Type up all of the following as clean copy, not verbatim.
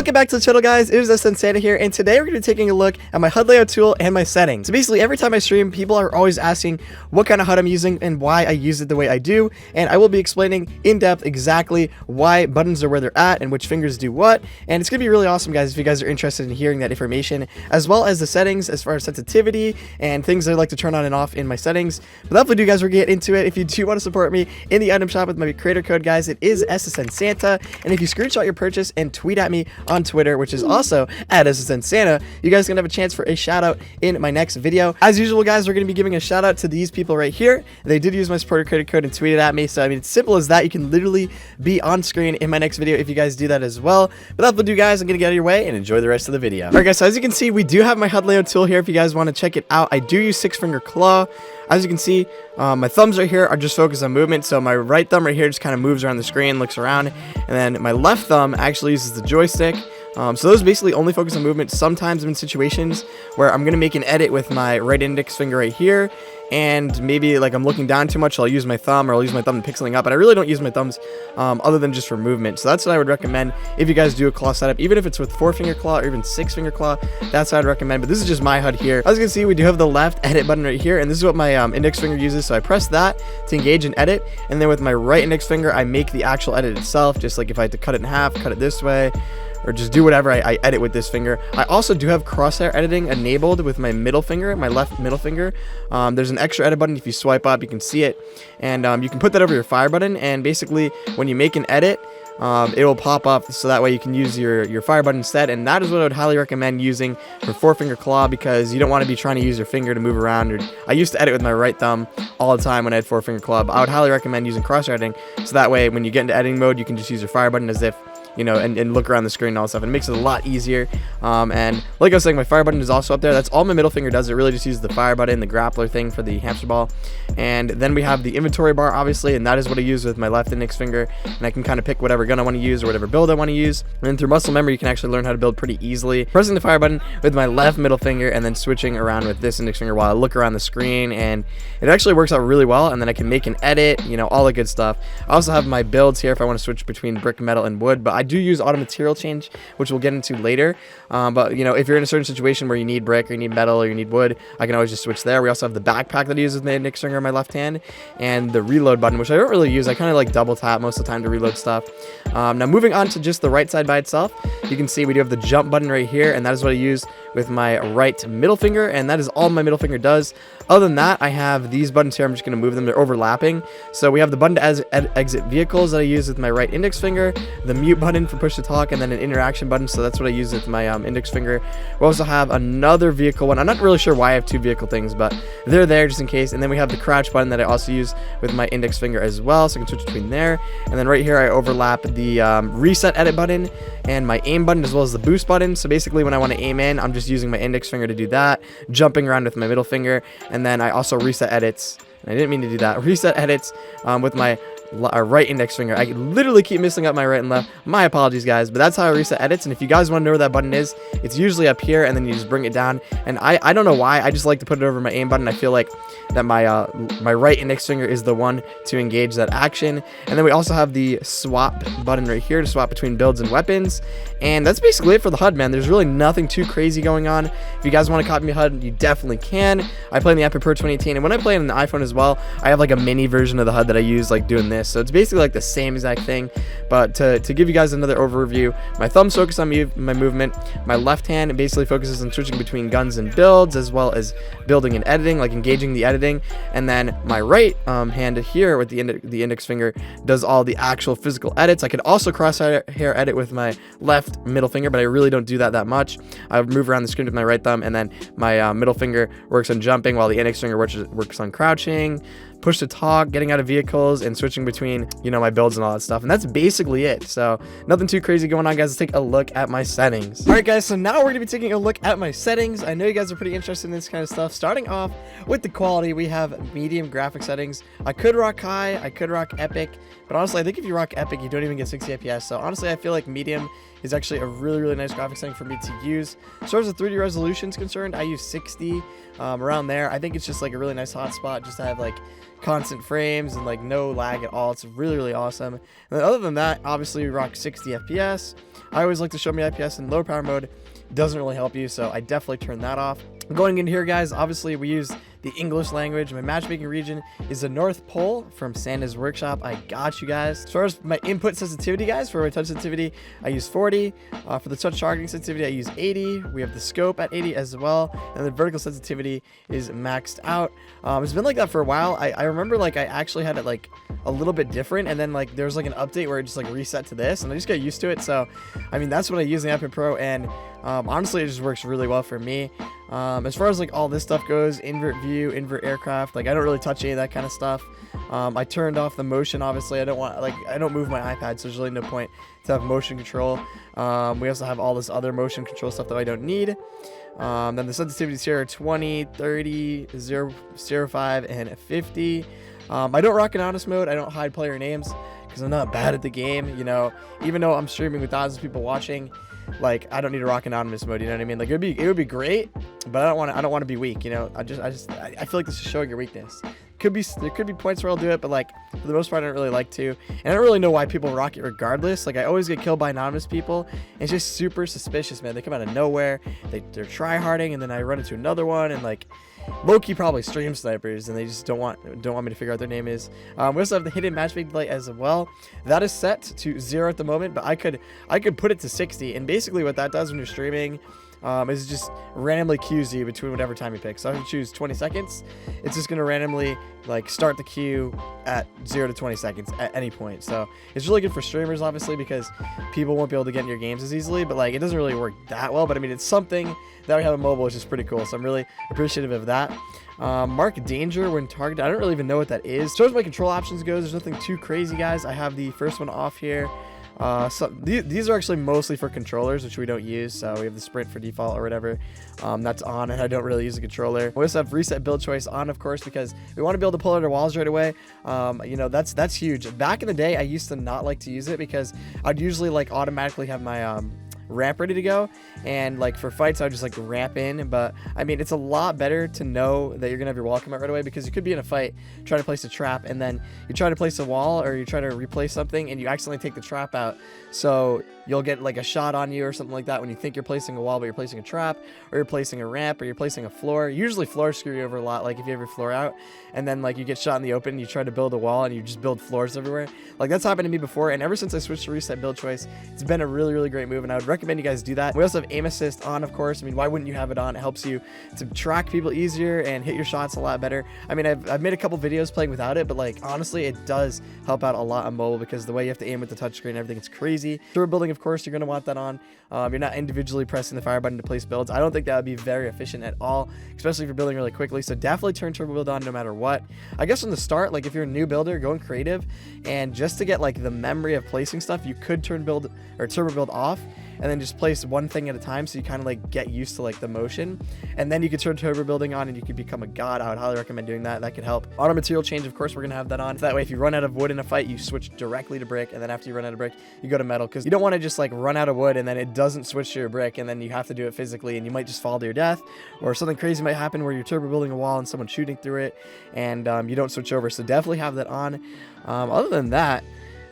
Welcome back to the channel, guys. It is Santa here, and today we're going to be taking a look at my HUD layout tool and my settings. So basically, every time I stream, people are always asking what kind of HUD I'm using and why I use it the way I do, and I will be explaining in depth exactly why buttons are where they're at and which fingers do what. And it's going to be really awesome, guys, if you guys are interested in hearing that information, as well as the settings as far as sensitivity and things I like to turn on and off in my settings. But without further ado, guys, we'll get into it. If you do want to support me in the item shop with my creator code, guys, it is SSN Santa, and if you screenshot your purchase and tweet at me on Twitter, which is also at SSN Santa, you guys can have a chance for a shout out in my next video. As usual, guys, we're going to be giving a shout out to these people right here. They did use my supporter credit code and tweeted at me, so I mean, it's simple as that. You can literally be on screen in my next video if you guys do that as well. But without further ado, guys, I'm going to get out of your way and enjoy the rest of the video. Alright, guys, so as you can see, we do have my HUD layout tool here if you guys want to check it out. I do use 6-finger claw. As you can see, my thumbs right here are just focused on movement, so my right thumb right here just kind of moves around the screen, looks around, and then my left thumb actually uses the joystick. So those basically only focus on movement. Sometimes I'm in situations where I'm going to make an edit with my right index finger right here, and maybe like I'm looking down too much, so I'll use my thumb, or I'll use my thumb to pick something up, but I really don't use my thumbs other than just for movement. So that's what I would recommend if you guys do a claw setup, even if it's with 4-finger claw or even 6-finger claw. That's what I'd recommend, but this is just my HUD here. As you can see, we do have the left edit button right here, and this is what my index finger uses, so I press that to engage and edit, and then with my right index finger, I make the actual edit itself, just like if I had to cut it in half, cut it this way, or just do whatever, I edit with this finger. I also do have crosshair editing enabled with my middle finger, my left middle finger. There's an extra edit button. If you swipe up, you can see it, and you can put that over your fire button, and basically when you make an edit, it will pop up, so that way you can use your fire button instead. And that is what I would highly recommend using for 4-finger claw, because you don't want to be trying to use your finger to move around. I used to edit with my right thumb all the time when I had 4-finger claw, but I would highly recommend using crosshair editing, so that way when you get into editing mode, you can just use your fire button as if, you know, and look around the screen and all that stuff. It makes it a lot easier. And like I was saying, my fire button is also up there. That's all my middle finger does. It really just uses the fire button, the grappler thing for the hamster ball. And then we have the inventory bar, obviously, and that is what I use with my left index finger. And I can kind of pick whatever gun I want to use or whatever build I want to use. And then through muscle memory, you can actually learn how to build pretty easily. Pressing the fire button with my left middle finger and then switching around with this index finger while I look around the screen. And it actually works out really well. And then I can make an edit, you know, all the good stuff. I also have my builds here if I want to switch between brick, metal, and wood. But I do use auto material change, which we'll get into later. But you know, if you're in a certain situation where you need brick or you need metal or you need wood, I can always just switch there. We also have the backpack that I use with my index finger on my left hand, and the reload button, which I don't really use. I kind of like double tap most of the time to reload stuff. Now moving on to just the right side by itself, you can see we do have the jump button right here, and that is what I use with my right middle finger, and that is all my middle finger does. Other than that, I have these buttons here. I'm just going to move them. They're overlapping. So we have the button to exit vehicles that I use with my right index finger, the mute button for push to talk, and then an interaction button. So that's what I use with my index finger. We also have another vehicle one. I'm not really sure why I have two vehicle things, but they're there just in case. And then we have the crouch button that I also use with my index finger as well, so I can switch between there. And then right here, I overlap the reset edit button and my aim button, as well as the boost button. So basically, when I want to aim in, I'm just using my index finger to do that, jumping around with my middle finger. And then I also reset edits. I didn't mean to do that. Reset edits with my right index finger. I literally keep missing up my right and left. My apologies, guys, but that's how I reset edits. And if you guys want to know where that button is, it's usually up here, and then you just bring it down. And I don't know why, I just like to put it over my aim button. I feel like that my right index finger is the one to engage that action. And then we also have the swap button right here to swap between builds and weapons. And that's basically it for the HUD, man. There's really nothing too crazy going on. If you guys want to copy me HUD, you definitely can. I play in the Epic Pro 2018, and when I play on the iPhone as well, I have like a mini version of the HUD that I use, like doing this. So it's basically like the same exact thing. But to give you guys another overview, my thumbs focus on my movement. My left hand basically focuses on switching between guns and builds, as well as building and editing, like engaging the editing. And then my right hand here with the index finger does all the actual physical edits. I could also crosshair edit with my left middle finger, but I really don't do that much. I move around the screen with my right thumb, and then my middle finger works on jumping, while the index finger works on crouching, push to talk, getting out of vehicles, and switching between, you know, my builds and all that stuff. And that's basically it. So nothing too crazy going on, guys. Let's take a look at my settings. All right, guys, so now we're gonna be taking a look at my settings. I know you guys are pretty interested in this kind of stuff. Starting off with the quality, we have medium graphic settings. I could rock high, I could rock epic, but honestly, I think if you rock epic, you don't even get 60 FPS. So honestly, I feel like medium is actually a really nice graphics setting for me to use. As far as the 3D resolution is concerned, I use 60 around there. I think it's just like a really nice hotspot just to have like constant frames and like no lag at all. It's really awesome. And then other than that, obviously we rock 60 FPS. I always like to show my FPS in low power mode. Doesn't really help you, so I definitely turn that off. Going in here, guys, obviously we use the English language. My matchmaking region is the North Pole from Santa's Workshop. I got you guys. As far as my input sensitivity, guys, for my touch sensitivity, I use 40. For the touch targeting sensitivity, I use 80. We have the scope at 80 as well. And the vertical sensitivity is maxed out. It's been like that for a while. I remember like I actually had it like a little bit different, and then like there's like an update where it just like reset to this, and I just got used to it. So I mean, that's what I use in the Epic Pro, and honestly it just works really well for me. As far as like all this stuff goes, invert view, invert aircraft, like I don't really touch any of that kind of stuff. I turned off the motion. Obviously I don't move my iPad, so there's really no point to have motion control. We also have all this other motion control stuff that I don't need. Then the sensitivities here are 20, 30, 0, 05, and 50. I don't rock anonymous mode. I don't hide player names because I'm not bad at the game, you know. Even though I'm streaming with thousands of people watching, like I don't need to rock anonymous mode, you know what I mean? Like it would be great, but I don't want to be weak, you know. I feel like this is showing your weakness. There could be points where I'll do it, but like for the most part I don't really like to, and I don't really know why people rock it regardless. Like I always get killed by anonymous people, and it's just super suspicious, man. They come out of nowhere, they're try-harding, and then I run into another one, and like low-key probably stream snipers, and they just don't want me to figure out their name is. We also have the hidden matchmaking delay as well. That is set to 0 at the moment, but I could put it to 60, and basically what that does when you're streaming is just randomly queues you between whatever time you pick. So if you choose 20 seconds, it's just going to randomly like start the queue at 0 to 20 seconds at any point. So it's really good for streamers, obviously, because people won't be able to get in your games as easily, but like it doesn't really work that well. But I mean, it's something that we have on mobile, which is pretty cool. So I'm really appreciative of that. Mark danger when targeted. I don't really even know what that is. As far as my control options goes, there's nothing too crazy, guys. I have the first one off here. So these are actually mostly for controllers, which we don't use. So we have the sprint for default or whatever. That's on, and I don't really use the controller. We also have reset build choice on, of course, because we want to be able to pull under walls right away. You know, that's huge. Back in the day, I used to not like to use it because I'd usually like automatically have my ramp ready to go, and like for fights I would just like ramp in. But I mean, it's a lot better to know that you're gonna have your wall come out right away, because you could be in a fight trying to place a trap, and then you try to place a wall or you try to replace something and you accidentally take the trap out, so you'll get like a shot on you or something like that when you think you're placing a wall, but you're placing a trap, or you're placing a ramp, or you're placing a floor. Usually floors screw you over a lot, like if you have your floor out and then like you get shot in the open, you try to build a wall and you just build floors everywhere. Like that's happened to me before, and ever since I switched to reset build choice, it's been a really great move, and I would recommend you guys do that. We also have aim assist on, of course. I mean, why wouldn't you have it on? It helps you to track people easier and hit your shots a lot better. I mean, I've made a couple videos playing without it, but like honestly it does help out a lot on mobile, because the way you have to aim with the touchscreen and everything, it's crazy. Turbo building, of course, you're going to want that on. You're not individually pressing the fire button to place builds. I don't think that would be very efficient at all, especially if you're building really quickly. So definitely turn turbo build on no matter what. I guess from the start, like if you're a new builder going creative, and just to get like the memory of placing stuff, you could turn build or turbo build off, and then just place one thing at a time, so you kind of like get used to like the motion, and then you could turn turbo building on and you could become a god. I would highly recommend doing that. That could help. Auto material change, of course, we're gonna have that on, so that way if you run out of wood in a fight, you switch directly to brick, and then after you run out of brick, you go to metal, because you don't want to just like run out of wood and then it doesn't switch to your brick, and then you have to do it physically, and you might just fall to your death, or something crazy might happen where you're turbo building a wall and someone's shooting through it, and you don't switch over. So definitely have that on. Other than that,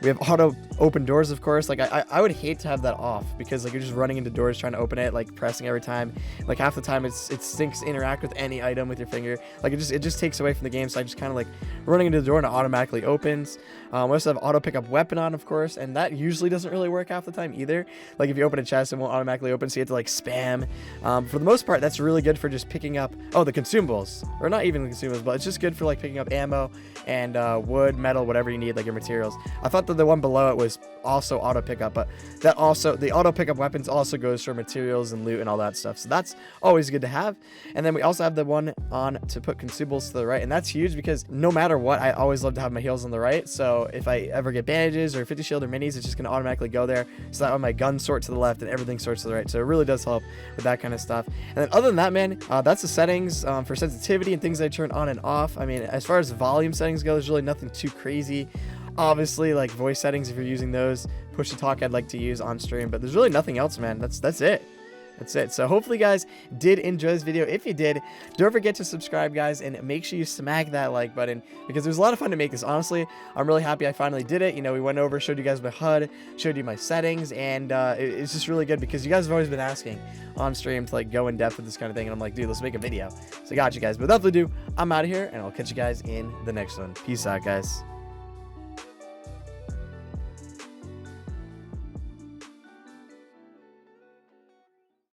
we have auto open doors, of course. Like I would hate to have that off, because like you're just running into doors trying to open it, like pressing every time. Like half the time it stinks to interact with any item with your finger. Like it just takes away from the game. So I just kind of like running into the door and it automatically opens. We also have auto pickup weapon on, of course, and that usually doesn't really work half the time either. Like if you open a chest, it won't automatically open, so you have to like spam. For the most part, that's really good for just picking up the consumables, or not even the consumables, but it's just good for like picking up ammo and wood, metal, whatever you need, like your materials. I thought that the one below it was also auto pickup, but that also, the auto pickup weapons also goes for materials and loot and all that stuff, so that's always good to have. And then we also have the one on to put consumables to the right, and that's huge, because no matter what, I always love to have my heals on the right. So if I ever get bandages or 50 shield or minis, it's just going to automatically go there, so that way my guns sort to the left and everything sorts to the right. So it really does help with that kind of stuff. And then other than that, man, that's the settings for sensitivity and things I turn on and off. I mean, as far as volume settings go, there's really nothing too crazy. Obviously, like voice settings, if you're using those, push to talk I'd like to use on stream, but there's really nothing else, man. That's it. That's it. So hopefully you guys did enjoy this video. If you did, don't forget to subscribe, guys, and make sure you smack that like button, because it was a lot of fun to make this. Honestly, I'm really happy I finally did it. You know, we went over, showed you guys my HUD, showed you my settings, and it's just really good because you guys have always been asking on stream to like go in depth with this kind of thing, and I'm like, dude, let's make a video. So I got you guys. But without further ado, I'm out of here, and I'll catch you guys in the next one. Peace out, guys.